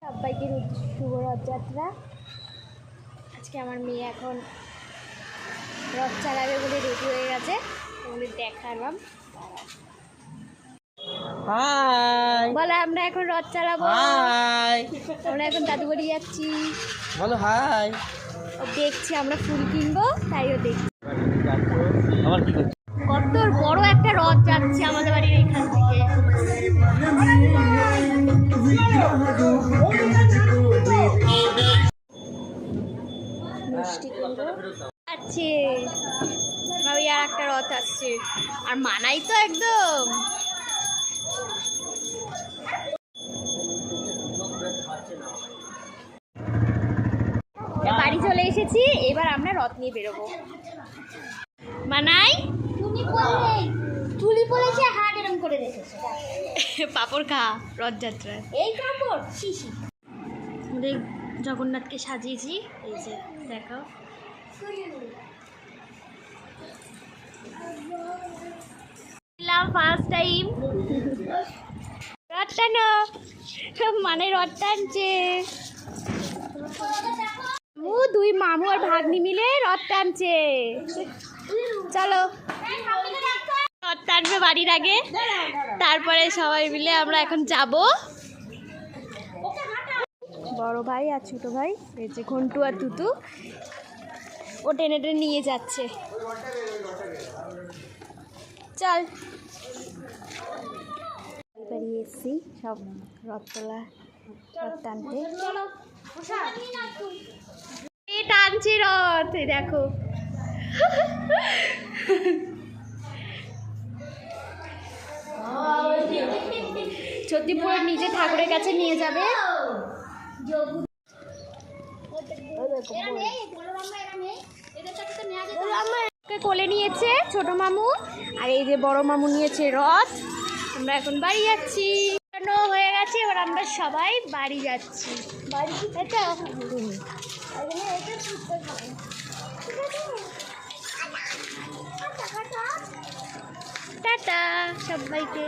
সবাইকে শুভ রথযাত্রা। আজকে আমার মেয়ে এখন রথ চালাবে বলে রেডি হয়ে গেছে, ওগুলি দেখালাম। হাই বলে আমরা এখন রথ চালাবো। হাই আমরা এখন দাদু বাড়ি যাচ্ছি। বলো হাই। ও দেখছি আমরা ফুল কিনবো, তাইও দেখছি। আবার কি করছো? কত বড় একটা রথ যাচ্ছে আমাদের বাড়ির এখান থেকে। মিষ্টি কিনবো আছে, ভাবি আর একটা রথ আসছে, আর মানাই তো একদম। বাড়ি চলে এসেছি, এবার আমরা রথ নিয়ে বেরোবো। মানাই তুলি পড়েছে, হাত এরম করে রেখেছে। পাপড় খা রথযাত্রায়। এই কাপড় শিশি। আমাদের জগন্নাথকে সাজিয়েছি, এই যে দেখো। ফার্স্ট টাইম রথ টানো, মানে রথ টানছে। দুই মামু আর ভাগ্নি মিলে রথ টানছে। চলো রথ টানবে বাড়ির আগে, তারপরে সবাই মিলে আমরা এখন যাব। বড় ভাই আর ছোট ভাই, এই যে ঘন্টু আর তুতু, ও টেনে টেনে নিয়ে যাচ্ছে। চল বেরিয়ে এসছি সব রথতলা রথ টানতে। টানছি রথ, দেখো। ছত্রিপুরের নিজে ঠাকুরের কাছে নিয়ে যাবে। কোলে নিয়েছে ছোট মামু, আর এই যে বড় মামু নিয়েছে রথ। আমরা এখন বাড়ি যাচ্ছি, হয়ে গেছে, এবার আমরা সবাই বাড়ি যাচ্ছি। টাটা সবাইকে।